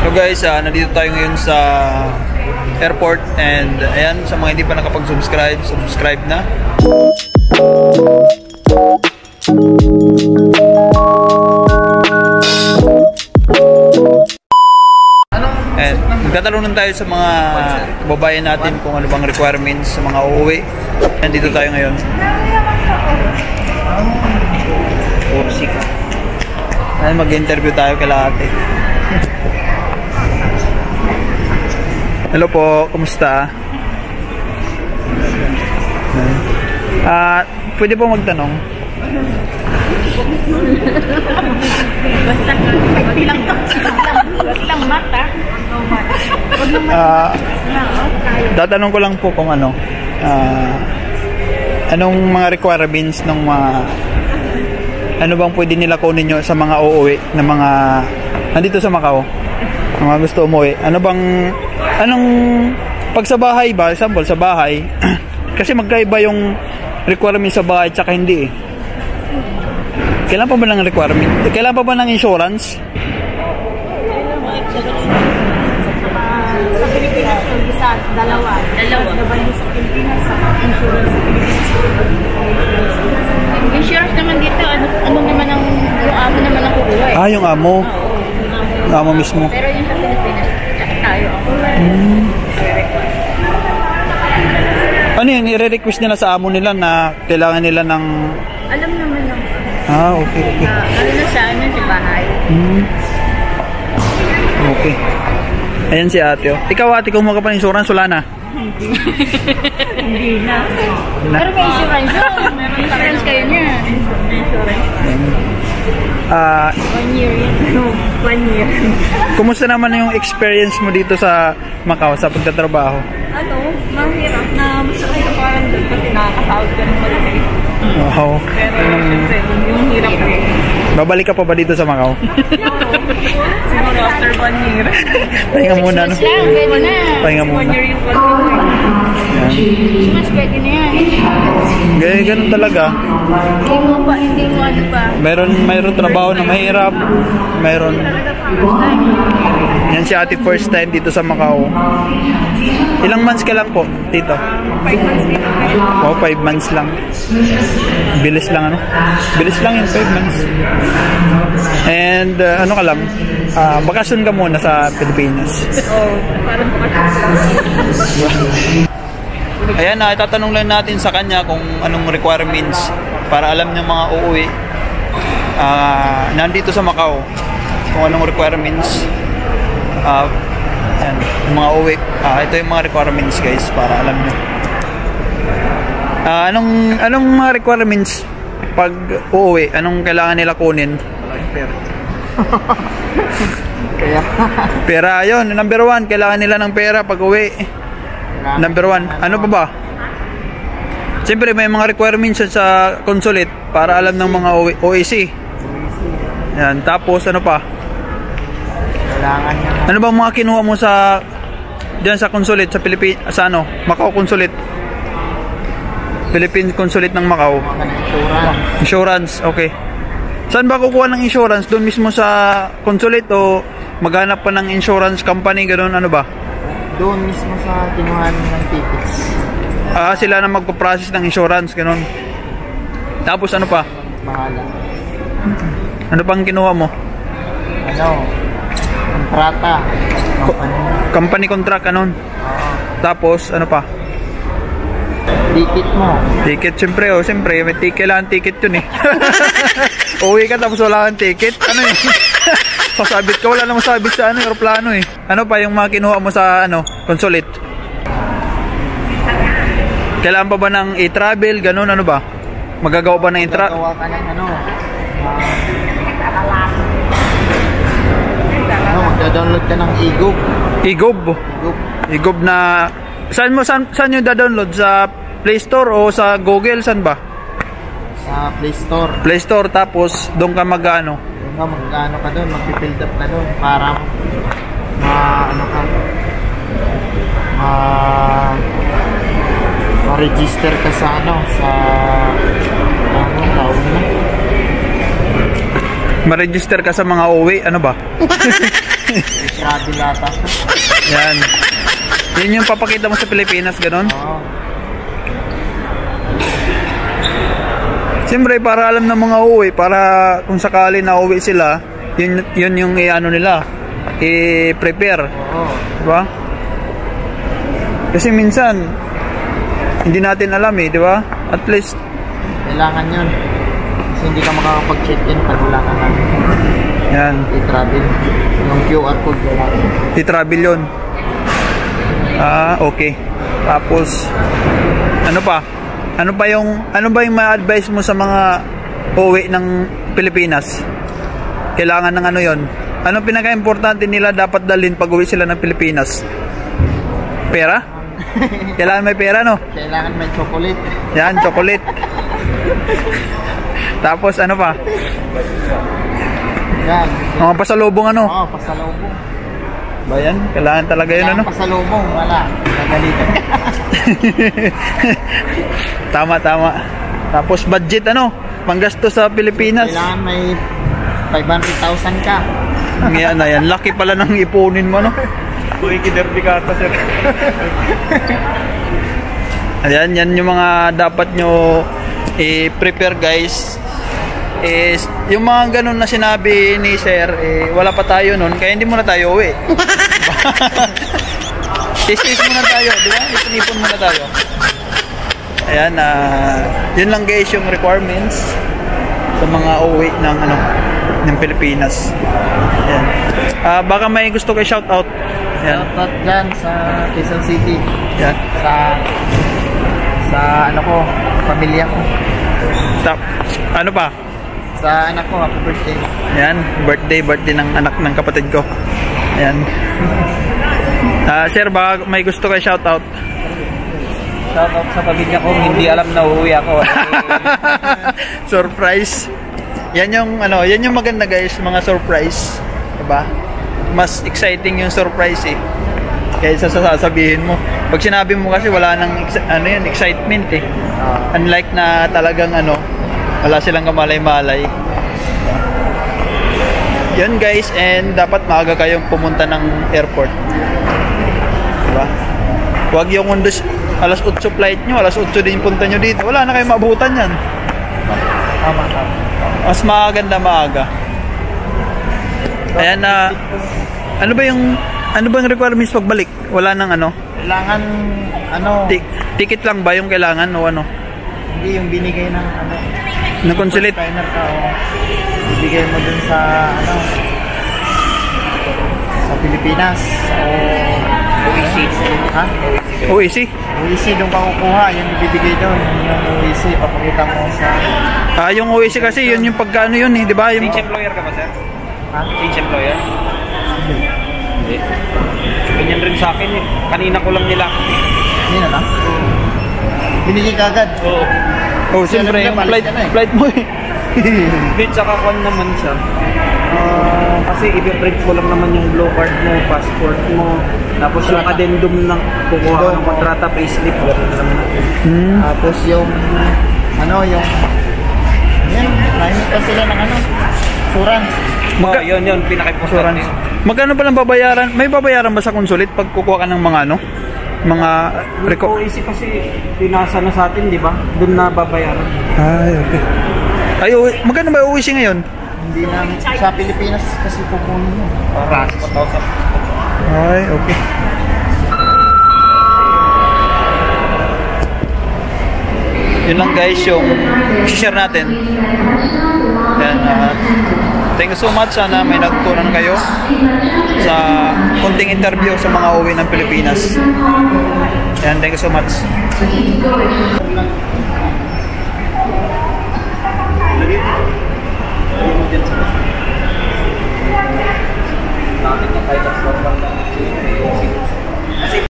So guys, nandito tayo ngayon sa airport and ayan, sa mga hindi pa nakapag-subscribe, subscribe na. And magtatanong tayo sa mga kababayan natin kung ano bang requirements sa mga uuwi. Nandito tayo ngayon. Ay, mag-interview tayo kay ate. Hello po, kumusta? Pwede po magtanong? Basta, lang mata. Tatanong ko lang po kung ano, anong mga requirements ng mga, ano bang pwede nila kunin nyo sa mga uuwi na mga nandito sa Macau, mga gusto umuwi. Ano bang, anong, pag sa bahay ba, example sa bahay, kasi magkaiba yung requirement sa bahay tsaka hindi eh. Kailan pa ba ng requirement? Kailan pa ba ng insurance? Sa Pilipinas, isa, dalawa. Nabalik sa Pilipinas, sa insurance sa Pilipinas. Insurance naman dito, ano naman ang, yung amo naman ang kukuha eh. Yung amo? Yung amo mismo? Pero yung sa Pilipinas, tsaka tayo ako. Ano yun, i-request nila sa amo nila na kailangan nila ng... Alam naman ng... Okay. Ano na sa ano, sa bahay. Okay. Ayan si ate. Oh. Ikaw ate, kung mga insurance, wala na? Hindi na. Pero may insurance yun. Meron insurance kayo niya. Insurance. 1 year yan. No, 1 year. Kumusta naman yung experience mo dito sa Macau sa pagtatrabaho? Mahirap na masakay ka parang doon kasi nakakasahod ka ng malaki. Wow. Pero siyempre, yung hirap eh. Babalik ka pa ba dito sa Macau? Siguro after 1 year. Pahinga muna, no? 6 months lang, pwede na. Pahinga muna. 1 year is 1 year. 6 months pwede na yan. Ganun talaga. Hindi mo ano pa. Mayroon trabaho na mahirap. Mayroon. Yan si ate, first time dito sa Macau. Ilang months ka lang po dito? 5 months dito. 5 months lang. Bilis lang ano? Bilis lang yung 5 months. And ano ka lang? Bakasyon ka muna sa Pilipinas. Parang bakasyon. Ayan, itatanong lang natin sa kanya kung anong requirements para alam ng mga uuwi nandito sa Macau. Kung anong requirements yung mga uuwi. Ito yung mga requirements guys para alam nyo. Anong mga requirements pag uuwi? Anong kailangan nila kunin? Pera, yun. Number 1, kailangan nila ng pera pag uwi. Number 1. Ano pa ba? Siyempre may mga requirements sa consulate para alam ng mga OAC. Yan. Tapos ano pa? Ano ba mga kinuha mo sa diyan sa consulate sa Pilipinas, sa ano? Macau consulate. Philippine consulate ng Macau. Insurance, okay. Saan ba kukuha ng insurance? Doon mismo sa consulate o maghanap pa ng insurance company, ganoon, ano ba? Doon mismo sa kinuhaan ng tickets. Sila na magpo-process ng insurance, ganoon. Tapos ano pa? Bahala. Ano pang kinuha mo? Kontrata. Company contract, ganoon. Tapos ano pa? Ticket mo. Ticket, siyempre, may ticket lang, ticket yun eh. Uwi ka tapos wala kang ticket, ano eh. Pasabit ka, wala namang sabit sa aeroplano eh. Ano pa yung mga kinuha mo sa consulate? Kailangan pa ba ng e-travel, ganun, ano ba? Magagawa ba ng e-travel? Magagawa ka ng magda-download ka ng e-gob. E-gob na, saan yung da-download? Sa Play Store o sa Google, saan ba? Sa Play Store. Play Store, tapos doon ka mag-ano? Mag-ano ka doon, mag-build up ka doon para ma-register ka sa sa tawag na. Ma-register ka sa mga uwi, ano ba? Travel ata. Yan. Yun yung papakita mo sa Pilipinas, ganun? Oo. Siyempre, para alam ng mga uuwi, para kung sakali na uwi sila, yun yung i-ano nila, i-prepare. Oo. Diba? Kasi minsan, hindi natin alam di ba? At least, Kailangan yun. Kasi hindi ka makakapag-check-in pag wala ka na. yan, I-travel. Yung QR code kailangan. i-travel yun. Okay. Tapos, ano pa? Ano ba yung ma-advise mo sa mga uuwi ng Pilipinas? Kailangan ng ano yon? Ano pinaka-importante nila dapat dalhin pag uwi sila ng Pilipinas? Pera? Kailangan may pera, no? Kailangan may chocolate. Yan, chocolate. Tapos ano pa? Yan. Mga pasalubong ano? Oo, pasalubong. Ba yan? Kailangan talaga yun, ano? Pasalubong, wala. Nagalitan. Tama. Tapos budget, ano? Panggasto sa Pilipinas. Kailangan may 500,000 ka. Ngayon na yan. Laki pala ng ipunin mo, no? Uy, kiderpikata, sir. Ayan, yan yung mga dapat nyo i-prepare, guys. Is yung mga ganun na sinabi ni sir, wala pa tayo nun, kaya hindi muna tayo uwi. Tis-tis muna tayo, di ba? Ipon muna tayo. Ayan, yun lang guys yung requirements sa mga uwi ng Pilipinas. Ayan. Baka may gusto kayo shoutout. Ayan. Shoutout dyan sa Quezon City. Ayan. Sa ano ko, pamilya ko. Ano pa? Sa anak ko, happy birthday. Ayan, birthday ng anak ng kapatid ko. Ayan. Sir, baka may gusto kayo shoutout? Shoutout sa pamilya ko, hindi alam na uuwi ako. Surprise. Yan yung maganda guys, mga surprise. Diba? Mas exciting yung surprise kaysa sasabihin mo. Pag sinabi mo kasi wala nang excitement Unlike na talagang wala silang kamalay-malay. Yun guys, and dapat maaga kayong pumunta ng airport. Diba? Huwag yung alas 8 flight nyo, alas 8 din punta nyo dito. Wala na kayong maabutan yan. Tama. Mas maaga. Ayan ano ba yung requirements pagbalik? Wala nang Kailangan, ticket lang ba yung kailangan o ano? hindi yung binigay ng Ng consulate? Trainer ka o ibigay mo dun sa sa Pilipinas o OEC. Ha? OEC? OEC doon ka kukuha, yung ibibigay doon, yung OEC, papakita mo sa... Yung OEC kasi yun yung pagkano yun di ba? Yung... Change employer ka ba, sir? Ha? Change employer? Hindi. Ganyan rin sa akin Kanina ko lang nila. Kanina lang? Binigay ka agad? Oo. Oh, siyempre yung flight mo Bit saka kwan naman siya. Kasi i-print ko lang naman yung blue card mo, passport mo, tapos yung addendum ng kukuha ka ng kontrata, payslip, gano'n naman natin. Tapos yung nahimik pa sila ng insurance. Yun, pinaka-importante. Magkano palang babayaran? May babayaran ba sa consulate pag kukuha ka ng mga mga OEC kasi pinasa na sa atin, di ba? Doon na babayaran. Ay, okay. Magkano ba OEC ngayon? Hindi na sa Pilipinas kasi kukunin mo. Para 4,000. Ay, okay. Yun lang guys yung share natin. Yan, thank you so much. Sana may natutunan kayo sa kunting interview sa mga uwi ng Pilipinas. Yan, thank you so much.